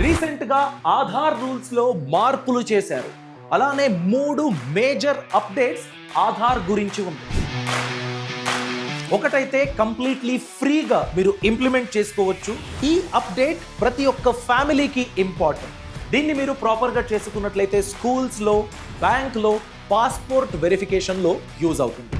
రీసెంట్గా ఆధార్ రూల్స్లో మార్పులు చేశారు. అలానే 3 మేజర్ అప్డేట్స్ ఆధార్ గురించి ఉంది. ఒకటైతే కంప్లీట్లీ ఫ్రీగా మీరు ఇంప్లిమెంట్ చేసుకోవచ్చు. ఈ అప్డేట్ ప్రతి ఒక్క ఫ్యామిలీకి ఇంపార్టెంట్. దీన్ని మీరు ప్రాపర్గా చేసుకున్నట్లయితే స్కూల్స్లో, బ్యాంక్లో పాస్పోర్ట్ వెరిఫికేషన్లో యూజ్ అవుతుంది.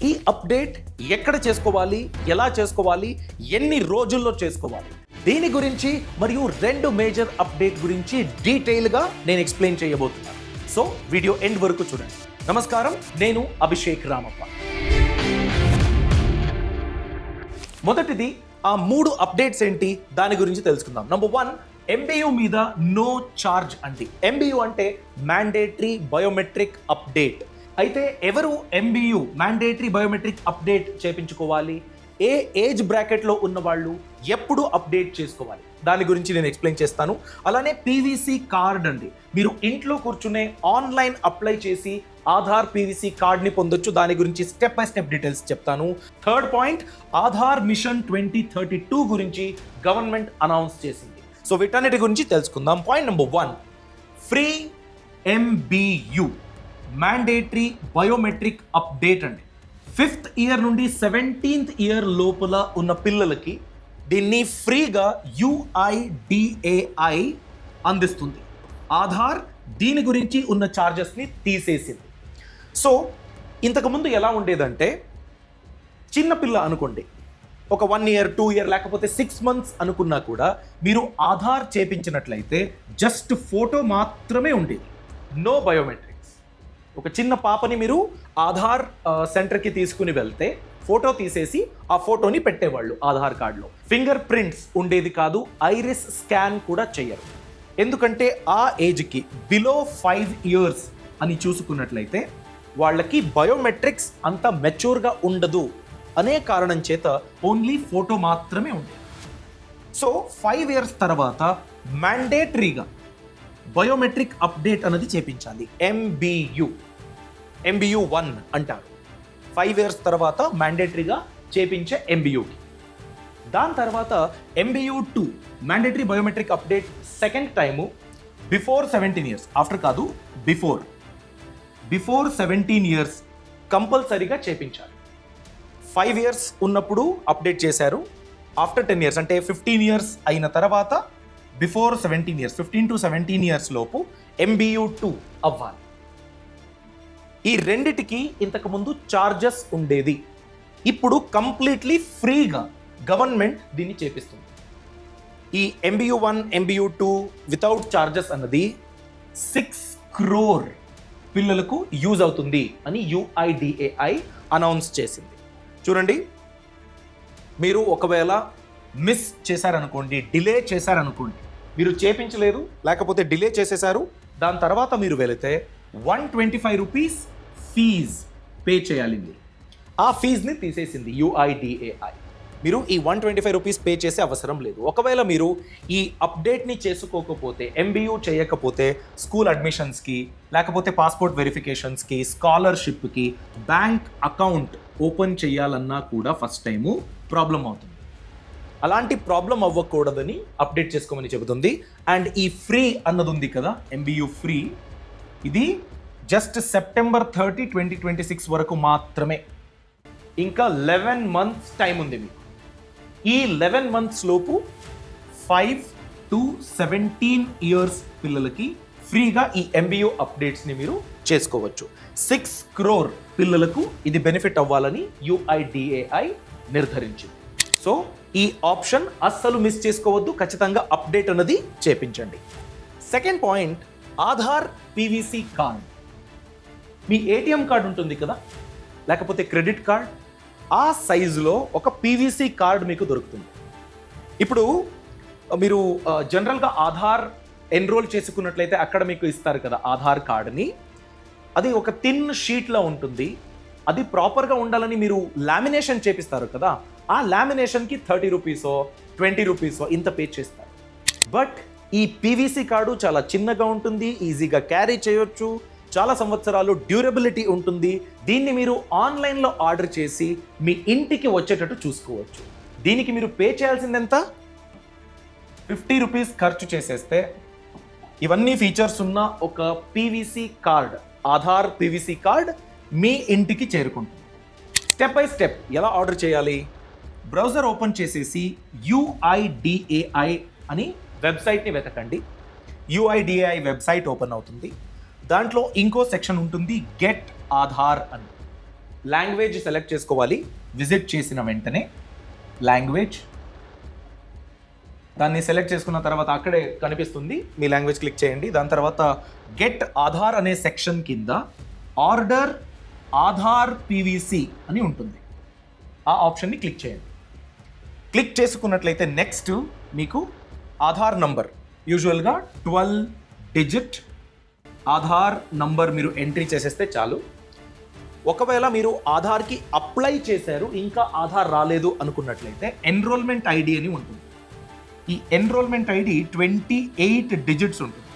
ఈ అప్డేట్ ఎక్కడ చేసుకోవాలి, ఎలా చేసుకోవాలి, ఎన్ని రోజుల్లో చేసుకోవాలి, దీని గురించి మరియు 2 మేజర్ అప్డేట్ గురించి డీటెయిల్గా నేను ఎక్స్ప్లెయిన్ చేయబోతున్నాను. సో వీడియో ఎండ్ వరకు చూడండి. నమస్కారం, నేను అభిషేక్ రామప్ప. మొదటిది ఆ 3 అప్డేట్స్ ఏంటి దాని గురించి తెలుసుకుందాం. నంబర్ 1, MBU మీద నో ఛార్జ్ అండి. MBU అంటే మ్యాండేటరీ బయోమెట్రిక్ అప్డేట్. అయితే ఎవరు MBU మ్యాండేటరీ బయోమెట్రిక్ అప్డేట్ చేయించుకోవాలి, ఏ ఏజ్ బ్రాకెట్లో ఉన్న వాళ్ళు ఎప్పుడు అప్డేట్ చేసుకోవాలి, దాని గురించి నేను ఎక్స్ప్లెయిన్ చేస్తాను. అలానే PVC కార్డ్ అండి. మీరు ఇంట్లో కూర్చునే ఆన్లైన్ అప్లై చేసి ఆధార్ PVC కార్డ్ని పొందొచ్చు. దాని గురించి స్టెప్ బై స్టెప్ డీటెయిల్స్ చెప్తాను. థర్డ్ పాయింట్, ఆధార్ మిషన్ 2032 గురించి గవర్నమెంట్ అనౌన్స్ చేసింది. సో వీటన్నిటి గురించి తెలుసుకుందాం. Point number 1, free MBU mandatory biometric update అండి. 5th ఇయర్ నుండి 17th ఇయర్ లోపల ఉన్న పిల్లలకి దీన్ని ఫ్రీగా UIDAI అందిస్తుంది. ఆధార్ దీని గురించి ఉన్న ఛార్జెస్ని తీసేసింది. సో ఇంతకుముందు ఎలా ఉండేదంటే, చిన్నపిల్ల అనుకోండి, ఒక 1 year 2 year లేకపోతే 6 months అనుకున్నా కూడా మీరు ఆధార్ చేపించినట్లయితే జస్ట్ ఫోటో మాత్రమే ఉండేది, నో బయోమెట్రిక్స్. ఒక చిన్న పాపని మీరు ఆధార్ సెంటర్కి తీసుకుని వెళ్తే ఫోటో తీసేసి ఆ ఫోటోని పెట్టేవాళ్ళు ఆధార్ కార్డులో. ఫింగర్ ప్రింట్స్ ఉండేది కాదు, ఐరిస్ స్కాన్ కూడా చేయరు. ఎందుకంటే ఆ ఏజ్కి బిలో 5 years అని చూసుకున్నట్లయితే వాళ్ళకి బయోమెట్రిక్స్ అంత మెచ్యూర్గా ఉండదు అనే కారణం చేత ఓన్లీ ఫోటో మాత్రమే ఉండేది. సో 5 years తర్వాత మ్యాండేటరీగా బయోమెట్రిక్ అప్డేట్ అనేది చేపించాలి. MBU 1 అంటారు. 5 years తర్వాత మ్యాండేటరీగా చేపించే MBUకి. దాని తర్వాత MBU 2 mandatory biometric update second time before 17 years, after కాదు, బిఫోర్ 17 years కంపల్సరీగా చేపించాలి. 5 years ఉన్నప్పుడు అప్డేట్ చేశారు. ఆఫ్టర్ 10 years అంటే 15 years అయిన తర్వాత బిఫోర్ 17 years 15 to 17 years లోపు MBU 2 అవ్వాలి. ఈ రెండిటికి ఇంతకుముందు ఛార్జెస్ ఉండేది. ఇప్పుడు కంప్లీట్లీ ఫ్రీగా గవర్నమెంట్ దీన్ని చేపిస్తుంది. ఈ MBU 1 MBU 2 వితౌట్ ఛార్జెస్ అన్నది 6 crore పిల్లలకు యూజ్ అవుతుంది అని UIDAI అనౌన్స్ చేసింది. చూడండి, మీరు ఒకవేళ మిస్ చేశారనుకోండి, డిలే చేశారనుకోండి, మీరు చేపించలేదు లేకపోతే డిలే చేసేశారు, దాని తర్వాత మీరు వెళితే 125 rupees ఫీజ్ పే చేయాలి. మీరు ఆ ఫీజ్ని తీసేసింది UIDAI. మీరు ఈ 125 rupees పే చేసే అవసరం లేదు. ఒకవేళ మీరు ఈ అప్డేట్ని చేసుకోకపోతే, MBU చేయకపోతే, స్కూల్ అడ్మిషన్స్కి లేకపోతే పాస్పోర్ట్ వెరిఫికేషన్స్కి, స్కాలర్షిప్కి, బ్యాంక్ అకౌంట్ ఓపెన్ చేయాలన్నా కూడా ఫస్ట్ టైము ప్రాబ్లం అవుతుంది. అలాంటి ప్రాబ్లం అవ్వకూడదని అప్డేట్ చేసుకోమని చెబుతుంది. అండ్ ఈ ఫ్రీ అన్నది ఉంది కదా, MBU ఫ్రీ, ఇది జస్ట్ September 30, 2026 వరకు మాత్రమే. ఇంకా 11 months టైం ఉంది మీకు. ఈ 11 months లోపు 5 to 17 years పిల్లలకి ఫ్రీగా ఈ MBU అప్డేట్స్ని మీరు చేసుకోవచ్చు. 6 crore పిల్లలకు ఇది బెనిఫిట్ అవ్వాలని UIDAI నిర్ధారించింది. సో ఈ ఆప్షన్ అస్సలు మిస్ చేసుకోవద్దు, ఖచ్చితంగా అప్డేట్ అన్నది చేపించండి. Second point, Aadhaar PVC card. మీ ATM కార్డ్ ఉంటుంది కదా, లేకపోతే క్రెడిట్ కార్డ్, ఆ సైజులో ఒక PVC కార్డ్ మీకు దొరుకుతుంది. ఇప్పుడు మీరు జనరల్గా ఆధార్ ఎన్రోల్ చేసుకున్నట్లయితే అక్కడ మీకు ఇస్తారు కదా ఆధార్ కార్డ్ని. అది ఒక థిన్ షీట్లో ఉంటుంది. అది ప్రాపర్గా ఉండాలని మీరు లామినేషన్ చేపిస్తారు కదా, ఆ లామినేషన్కి 30 rupees 20 rupees ఇంత పే చేస్తారు. బట్ ఈ PVC కార్డు చాలా చిన్నగా ఉంటుంది, ఈజీగా క్యారీ చేయొచ్చు, చాలా సంవత్సరాలు డ్యూరబిలిటీ ఉంటుంది. దీన్ని మీరు ఆన్లైన్లో ఆర్డర్ చేసి మీ ఇంటికి వచ్చేటట్టు చూసుకోవచ్చు. దీనికి మీరు పే చేయాల్సింది ఎంత? ₹50 ఖర్చు చేసేస్తే ఇవన్నీ ఫీచర్స్ ఉన్న ఒక PVC card, Aadhaar PVC card మీ ఇంటికి చేరుకుంటుంది. స్టెప్ బై స్టెప్ ఎలా ఆర్డర్ చేయాలి? బ్రౌజర్ ఓపెన్ చేసేసి UIDAI అని వెబ్సైట్ని వెతకండి. UIDAI వెబ్సైట్ ఓపెన్ అవుతుంది. దాంట్లో ఇంకో సెక్షన్ ఉంటుంది, గెట్ ఆధార్ అని. లాంగ్వేజ్ సెలెక్ట్ చేసుకోవాలి. విజిట్ చేసిన వెంటనే లాంగ్వేజ్ దాన్ని సెలెక్ట్ చేసుకున్న తర్వాత అక్కడే కనిపిస్తుంది, మీ లాంగ్వేజ్ క్లిక్ చేయండి. దాని తర్వాత గెట్ ఆధార్ అనే సెక్షన్ కింద ఆర్డర్ ఆధార్ పీవీసీ అని ఉంటుంది. ఆ ఆప్షన్ని క్లిక్ చేయండి. క్లిక్ చేసుకున్నట్లయితే నెక్స్ట్ మీకు ఆధార్ నంబర్, యూజువల్గా 12 డిజిట్ ఆధార్ నంబర్ మీరు ఎంట్రీ చేసేస్తే చాలు. ఒకవేళ మీరు ఆధార్కి అప్లై చేశారు, ఇంకా ఆధార్ రాలేదు అనుకున్నట్లయితే ఎన్రోల్మెంట్ ఐడి అని ఉంటుంది. ఈ ఎన్రోల్మెంట్ ఐడి 28 డిజిట్స్ ఉంటుంది.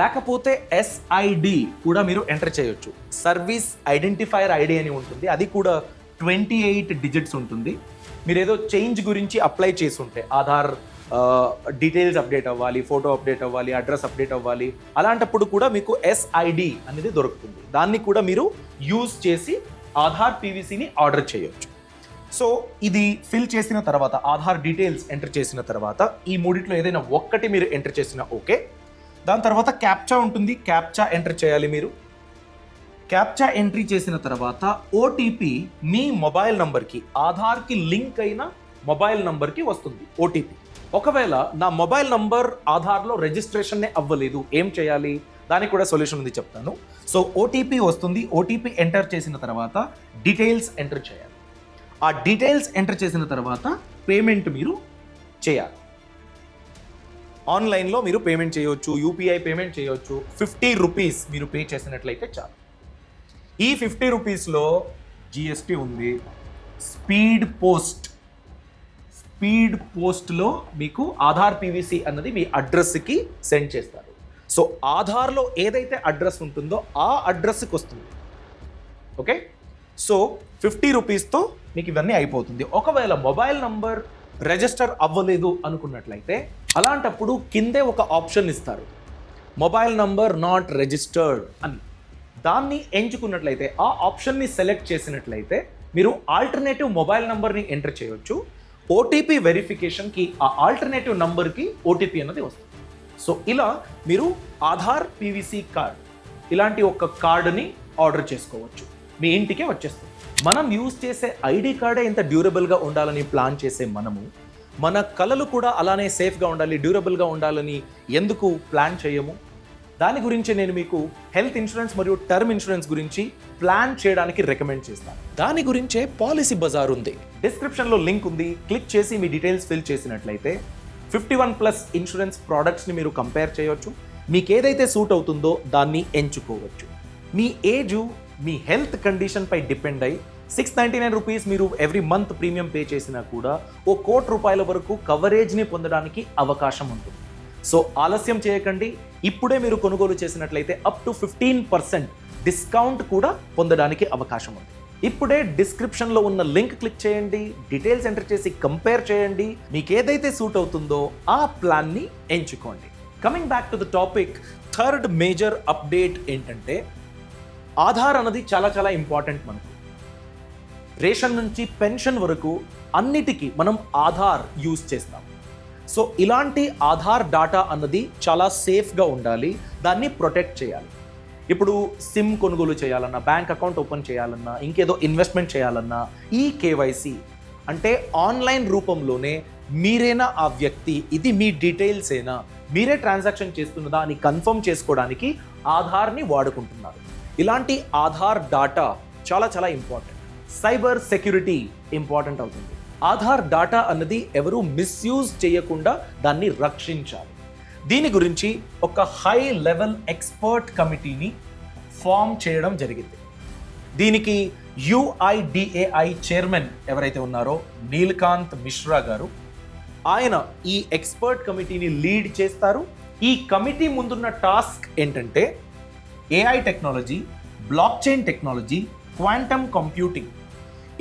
లేకపోతే SID కూడా మీరు ఎంటర్ చేయొచ్చు. సర్వీస్ ఐడెంటిఫైయర్ ఐడి అని ఉంటుంది, అది కూడా 28 డిజిట్స్ ఉంటుంది. మీరు ఏదో చేంజ్ గురించి అప్లై చేసి ఉంటే, ఆధార్ డీటెయిల్స్ అప్డేట్ అవ్వాలి, ఫోటో అప్డేట్ అవ్వాలి, అడ్రస్ అప్డేట్ అవ్వాలి, అలాంటప్పుడు కూడా మీకు SID అనేది దొరుకుతుంది. దాన్ని కూడా మీరు యూజ్ చేసి ఆధార్ పీవీసీని ఆర్డర్ చేయొచ్చు. సో ఇది ఫిల్ చేసిన తర్వాత, ఆధార్ డీటెయిల్స్ ఎంటర్ చేసిన తర్వాత, ఈ మూడిట్లో ఏదైనా ఒక్కటి మీరు ఎంటర్ చేసిన ఓకే. దాని తర్వాత క్యాప్చా ఉంటుంది, క్యాప్చా ఎంటర్ చేయాలి మీరు. క్యాప్చా ఎంట్రీ చేసిన తర్వాత OTP మీ మొబైల్ నంబర్కి, ఆధార్కి లింక్ అయిన మొబైల్ నంబర్కి వస్తుంది OTP. ఒకవేళ నా మొబైల్ నంబర్ ఆధార్లో రిజిస్ట్రేషన్నే అవ్వలేదు, ఏం చేయాలి? దానికి కూడా సొల్యూషన్ ఉంది, చెప్తాను. సో OTP వస్తుంది. OTP ఎంటర్ చేసిన తర్వాత డీటెయిల్స్ ఎంటర్ చేయాలి. ఆ డీటెయిల్స్ ఎంటర్ చేసిన తర్వాత పేమెంట్ మీరు చేయాలి. ఆన్లైన్లో మీరు పేమెంట్ చేయవచ్చు, UPI పేమెంట్ చేయవచ్చు. ₹50 మీరు పే చేసినట్లయితే చాలు. ఈ ₹50లో GST ఉంది. స్పీడ్ పోస్ట్లో మీకు ఆధార్ పీవీసీ అన్నది మీ అడ్రస్కి సెండ్ చేస్తారు. సో ఆధార్లో ఏదైతే అడ్రస్ ఉంటుందో ఆ అడ్రస్కి వస్తుంది. ఓకే, సో ₹50తో మీకు ఇవన్నీ అయిపోతుంది. ఒకవేళ మొబైల్ నంబర్ రిజిస్టర్ అవ్వలేదు అనుకున్నట్లయితే అలాంటప్పుడు కిందే ఒక ఆప్షన్ ఇస్తారు, మొబైల్ నంబర్ నాట్ రిజిస్టర్డ్ అని. దాన్ని ఎంచుకున్నట్లయితే, ఆ ఆప్షన్ని సెలెక్ట్ చేసినట్లయితే మీరు ఆల్టర్నేటివ్ మొబైల్ నంబర్ని ఎంటర్ చేయొచ్చు. OTP వెరిఫికేషన్కి ఆ ఆల్టర్నేటివ్ నంబర్కి OTP అన్నది వస్తుంది. సో ఇలా మీరు ఆధార్ పీవీసీ కార్డ్, ఇలాంటి ఒక కార్డుని ఆర్డర్ చేసుకోవచ్చు, మీ ఇంటికే వచ్చేస్తుంది. మనం యూజ్ చేసే ID కార్డే ఇంత డ్యూరబుల్గా ఉండాలని ప్లాన్ చేసే మనము, మన కళలు కూడా అలానే సేఫ్గా ఉండాలి, డ్యూరబుల్గా ఉండాలని ఎందుకు ప్లాన్ చేయము? దాని గురించి నేను మీకు హెల్త్ ఇన్సూరెన్స్ మరియు టర్మ్ ఇన్సూరెన్స్ గురించి ప్లాన్ చేయడానికి రికమెండ్ చేస్తాను. దాని గురించే పాలసీ బజార్ ఉంది, డిస్క్రిప్షన్లో లింక్ ఉంది. క్లిక్ చేసి మీ డీటెయిల్స్ ఫిల్ చేసినట్లయితే 51+ ఇన్సూరెన్స్ ప్రోడక్ట్స్ని మీరు కంపేర్ చేయొచ్చు. మీకు ఏదైతే సూట్ అవుతుందో దాన్ని ఎంచుకోవచ్చు. మీ ఏజు, మీ హెల్త్ కండిషన్ పై డిపెండ్ అయ్యి ₹699 మీరు ఎవ్రీ మంత్ ప్రీమియం పే చేసినా కూడా ₹1 కోటి వరకు కవరేజ్ని పొందడానికి అవకాశం ఉంటుంది. సో ఆలస్యం చేయకండి, ఇప్పుడే మీరు కొనుగోలు చేసినట్లయితే అప్ టు 15% డిస్కౌంట్ కూడా పొందడానికి అవకాశం ఉంది. ఇప్పుడే డిస్క్రిప్షన్లో ఉన్న లింక్ క్లిక్ చేయండి, డీటెయిల్స్ ఎంటర్ చేసి కంపేర్ చేయండి, మీకు ఏదైతే సూట్ అవుతుందో ఆ ప్లాన్ని ఎంచుకోండి. Coming back to the topic, third major update ఏంటంటే, ఆధార్ అన్నది చాలా చాలా ఇంపార్టెంట్. మనకు రేషన్ నుంచి పెన్షన్ వరకు అన్నిటికీ మనం ఆధార్ యూజ్ చేస్తాం. సో ఇలాంటి ఆధార్ డాటా అన్నది చాలా సేఫ్గా ఉండాలి, దాన్ని ప్రొటెక్ట్ చేయాలి. ఇప్పుడు సిమ్ కొనుగోలు చేయాలన్నా, బ్యాంక్ అకౌంట్ ఓపెన్ చేయాలన్నా, ఇంకేదో ఇన్వెస్ట్మెంట్ చేయాలన్నా, ఈ KYC అంటే ఆన్లైన్ రూపంలోనే మీరేనా ఆ వ్యక్తి, ఇది మీ డీటెయిల్సేనా, మీరే ట్రాన్సాక్షన్ చేస్తున్నదా అని కన్ఫర్మ్ చేసుకోవడానికి ఆధార్ని వాడుకుంటున్నారు. ఇలాంటి ఆధార్ డాటా చాలా చాలా ఇంపార్టెంట్. సైబర్ సెక్యూరిటీ ఇంపార్టెంట్ అవుతుంది. ఆధార్ డాటా అన్నది ఎవరు మిస్యూజ్ చేయకుండా దాన్ని రక్షించాలి. దీని గురించి ఒక హై లెవెల్ ఎక్స్పర్ట్ కమిటీని ఫామ్ చేయడం జరిగింది. దీనికి UIDAI చైర్మన్ ఎవరైతే ఉన్నారో నీల్కాంత్ మిశ్రా గారు, ఆయన ఈ ఎక్స్పర్ట్ కమిటీని లీడ్ చేస్తారు. ఈ కమిటీ ముందున్న టాస్క్ ఏంటంటే AI technology, block chain technology, quantum computing,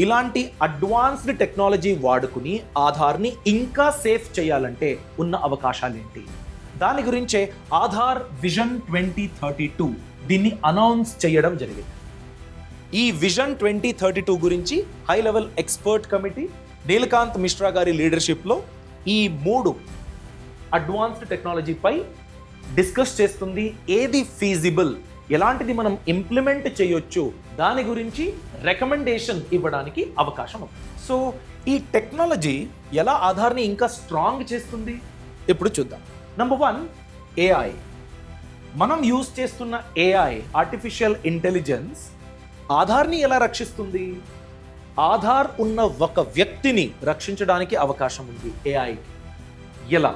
ఇలాంటి అడ్వాన్స్డ్ టెక్నాలజీ వాడుకుని ఆధార్ని ఇంకా సేఫ్ చేయాలంటే ఉన్న అవకాశాలు ఏంటి? దాని గురించే ఆధార్ విజన్ 2032 దీన్ని అనౌన్స్ చేయడం జరిగింది. ఈ విజన్ 2032 గురించి high level expert committee Neelakant Mishra గారి లీడర్షిప్లో ఈ 3 అడ్వాన్స్డ్ టెక్నాలజీపై డిస్కస్ చేస్తుంది. ఏది ఫీజిబుల్, ఎలాంటిది మనం ఇంప్లిమెంట్ చేయొచ్చు, దాని గురించి రికమెండేషన్ ఇవ్వడానికి అవకాశం ఉంది. సో ఈ టెక్నాలజీ ఎలా ఆధార్ని ఇంకా స్ట్రాంగ్ చేస్తుంది ఇప్పుడు చూద్దాం. Number 1, AI. మనం యూజ్ చేస్తున్న ఏఐ, ఆర్టిఫిషియల్ ఇంటెలిజెన్స్, ఆధార్ని ఎలా రక్షిస్తుంది? ఆధార్ ఉన్న ఒక వ్యక్తిని రక్షించడానికి అవకాశం ఉంది ఏఐకి. ఎలా?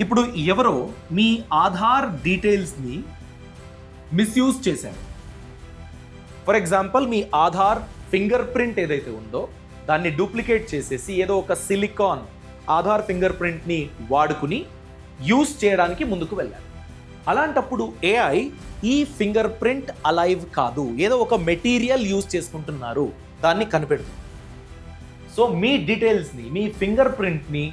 ఇప్పుడు ఎవరో మీ ఆధార్ డీటెయిల్స్ని మిస్యూజ్ చేశారు. For example, me Aadhaar finger print ఏదైతే ఉందో దాన్ని డూప్లికేట్ చేసేసి ఏదో ఒక సిలికాన్ ఆధార్ ఫింగర్ ప్రింట్ని వాడుకుని యూజ్ చేయడానికి ముందుకు వెళ్ళారు. అలాంటప్పుడు ఏఐ ఈ ఫింగర్ ప్రింట్ అలైవ్ కాదు, ఏదో ఒక మెటీరియల్ యూజ్ చేసుకుంటున్నారు, దాన్ని కనిపెడుతుంది. సో మీ డీటెయిల్స్ని, మీ ఫింగర్ ప్రింట్ని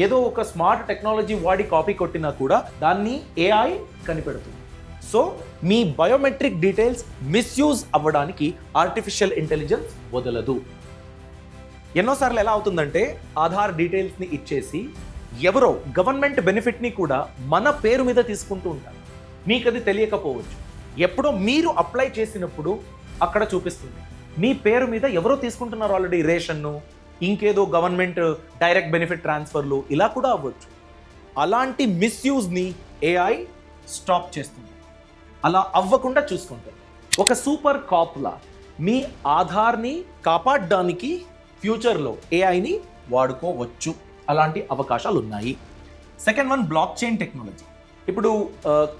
ఏదో ఒక స్మార్ట్ టెక్నాలజీ వాడి కాపీ కొట్టినా కూడా దాన్ని ఏఐ కనిపెడుతుంది. సో మీ బయోమెట్రిక్ డీటెయిల్స్ మిస్యూజ్ అవ్వడానికి ఆర్టిఫిషియల్ ఇంటెలిజెన్స్ వదలదు. ఎన్నోసార్లు ఎలా అవుతుందంటే ఆధార్ డీటెయిల్స్ని ఇచ్చేసి ఎవరో గవర్నమెంట్ బెనిఫిట్ని కూడా మన పేరు మీద తీసుకుంటూ ఉంటారు. మీకు అది తెలియకపోవచ్చు. ఎప్పుడో మీరు అప్లై చేసినప్పుడు అక్కడ చూపిస్తుంది మీ పేరు మీద ఎవరో తీసుకుంటున్నారు ఆల్రెడీ రేషన్ను, ఇంకేదో గవర్నమెంట్ డైరెక్ట్ బెనిఫిట్ ట్రాన్స్ఫర్లు, ఇలా కూడా అవ్వచ్చు. అలాంటి మిస్యూజ్ని ఏఐ స్టాప్ చేస్తుంది, అలా అవ్వకుండా చూసుకుంటుంది. ఒక సూపర్ కాప్లా మీ ఆధార్ని కాపాడడానికి ఫ్యూచర్లో ఏఐని వాడుకోవచ్చు. అలాంటి అవకాశాలు ఉన్నాయి. Second 1, black chain technology. ఇప్పుడు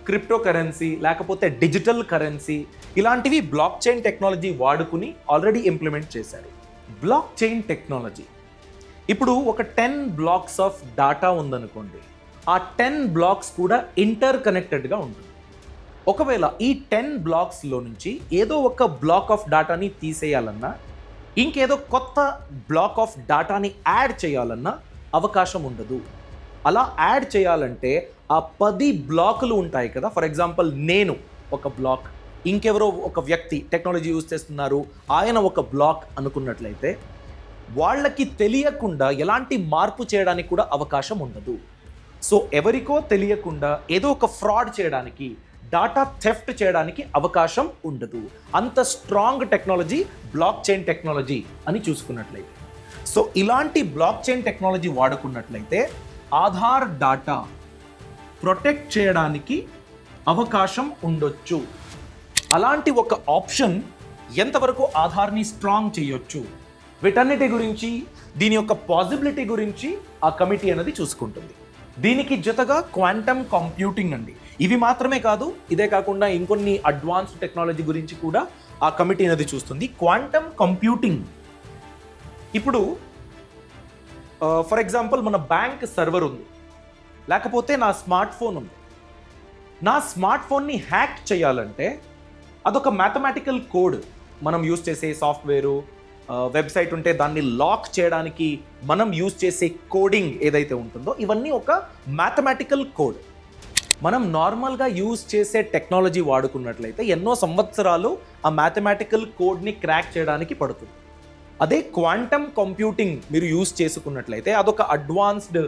క్రిప్టో కరెన్సీ లేకపోతే డిజిటల్ కరెన్సీ ఇలాంటివి బ్లాక్ చైన్ టెక్నాలజీ వాడుకుని ఆల్రెడీ ఇంప్లిమెంట్ చేశారు. బ్లాక్ చైన్ టెక్నాలజీ ఇప్పుడు ఒక 10 బ్లాక్స్ ఆఫ్ డాటా ఉందనుకోండి, ఆ 10 బ్లాక్స్ కూడా ఇంటర్ కనెక్టెడ్గా ఉంటుంది. ఒకవేళ ఈ 10 బ్లాక్స్లో నుంచి ఏదో ఒక బ్లాక్ ఆఫ్ డాటాని తీసేయాలన్నా, ఇంకేదో కొత్త బ్లాక్ ఆఫ్ డాటాని యాడ్ చేయాలన్నా అవకాశం ఉండదు. అలా యాడ్ చేయాలంటే ఆ 10 బ్లాకులు ఉంటాయి కదా. ఫర్ ఎగ్జాంపుల్, నేను ఒక బ్లాక్, ఇంకెవరో ఒక వ్యక్తి టెక్నాలజీ యూజ్ చేస్తున్నారు, ఆయన ఒక బ్లాక్ అనుకున్నట్లయితే వాళ్ళకి తెలియకుండా ఎలాంటి మార్పు చేయడానికి కూడా అవకాశం ఉండదు. సో ఎవరికో తెలియకుండా ఏదో ఒక ఫ్రాడ్ చేయడానికి, డాటా థెఫ్ట్ చేయడానికి అవకాశం ఉండదు. అంత strong technology block chain technology అని చూసుకున్నట్లయితే. సో ఇలాంటి బ్లాక్ చైన్ టెక్నాలజీ వాడుకున్నట్లయితే ఆధార్ డాటా ప్రొటెక్ట్ చేయడానికి అవకాశం ఉండొచ్చు. అలాంటి ఒక ఆప్షన్ ఎంతవరకు ఆధార్ని స్ట్రాంగ్ చేయొచ్చు, వీటన్నిటి గురించి, దీని యొక్క పాసిబిలిటీ గురించి ఆ కమిటీ అనేది చూసుకుంటుంది. దీనికి జతగా క్వాంటమ్ కంప్యూటింగ్ అండి. ఇవి మాత్రమే కాదు, ఇదే కాకుండా ఇంకొన్ని అడ్వాన్స్డ్ టెక్నాలజీ గురించి కూడా ఆ కమిటీ అనేది చూస్తుంది. క్వాంటమ్ కంప్యూటింగ్ ఇప్పుడు ఫర్ ఎగ్జాంపుల్ మన బ్యాంక్ సర్వర్ ఉంది, లేకపోతే నా స్మార్ట్ ఫోన్ ఉంది. నా స్మార్ట్ ఫోన్ని హ్యాక్ చేయాలంటే అదొక మ్యాథమెటికల్ కోడ్. మనం యూజ్ చేసే సాఫ్ట్వేరు, వెబ్సైట్ ఉంటే దాన్ని లాక్ చేయడానికి మనం యూజ్ చేసే కోడింగ్ ఏదైతే ఉంటుందో ఇవన్నీ ఒక మ్యాథమెటికల్ కోడ్. మనం నార్మల్గా యూజ్ చేసే టెక్నాలజీ వాడుకున్నట్లయితే ఎన్నో సంవత్సరాలు ఆ మ్యాథమెటికల్ కోడ్ని క్రాక్ చేయడానికి పడుతుంది. అదే క్వాంటమ్ కంప్యూటింగ్ మీరు యూజ్ చేసుకున్నట్లయితే అదొక advanced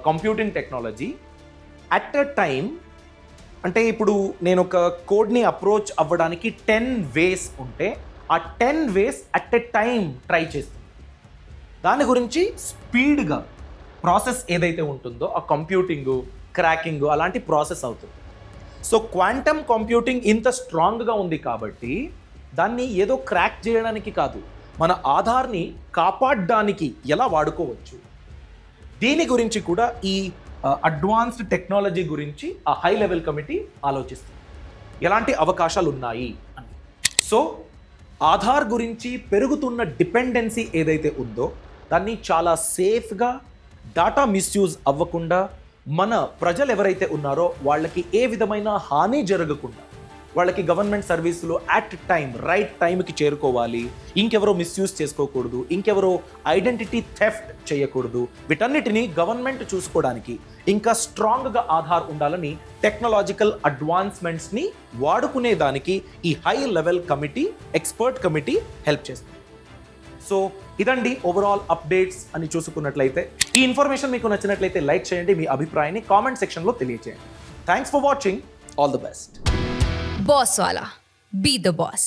computing technology. At a time, అంటే ఇప్పుడు నేను ఒక కోడ్ని అప్రోచ్ అవ్వడానికి 10 వేస్ ఉంటే ఆ 10 వేస్ అట్ ఎ టైం ట్రై చేస్తుంది. దాని గురించి స్పీడ్గా ప్రాసెస్ ఏదైతే ఉంటుందో ఆ కంప్యూటింగు, క్రాకింగ్ అలాంటి ప్రాసెస్ అవుతుంది. సో క్వాంటమ్ కంప్యూటింగ్ ఇంత స్ట్రాంగ్గా ఉంది కాబట్టి దాన్ని ఏదో క్రాక్ చేయడానికి కాదు, మన ఆధార్ని కాపాడడానికి ఎలా వాడుకోవచ్చు, దీని గురించి కూడా ఈ అడ్వాన్స్డ్ టెక్నాలజీ గురించి ఆ హై లెవెల్ కమిటీ ఆలోచిస్తుంది, ఎలాంటి అవకాశాలు ఉన్నాయి అని. సో ఆధార్ గురించి పెరుగుతున్న డిపెండెన్సీ ఏదైతే ఉందో దాన్ని చాలా సేఫ్గా, డాటా మిస్యూజ్ అవ్వకుండా, మన ప్రజలు ఎవరైతే ఉన్నారో వాళ్ళకి ఏ విధమైన హాని జరగకుండా వాళ్ళకి గవర్నమెంట్ సర్వీసులో అట్ టైం రైట్ టైంకి చేరుకోవాలి, ఇంకెవరో మిస్యూజ్ చేసుకోకూడదు, ఇంకెవరో ఐడెంటిటీ థెఫ్ట్ చేయకూడదు, వీటన్నిటిని గవర్నమెంట్ చూసుకోవడానికి ఇంకా స్ట్రాంగ్గా ఆధార్ ఉండాలని టెక్నాలజికల్ అడ్వాన్స్మెంట్స్ని వాడుకునే దానికి ఈ high level committee, expert committee help చేస్తుంది. సో ఇదండి ఓవరాల్ అప్డేట్స్ అని చూసుకున్నట్లయితే. ఈ ఇన్ఫర్మేషన్ మీకు నచ్చినట్లయితే లైక్ చేయండి, మీ అభిప్రాయాన్ని కామెంట్ సెక్షన్లో తెలియజేయండి. Thanks for watching. All the best. Boss Wala. Be the boss.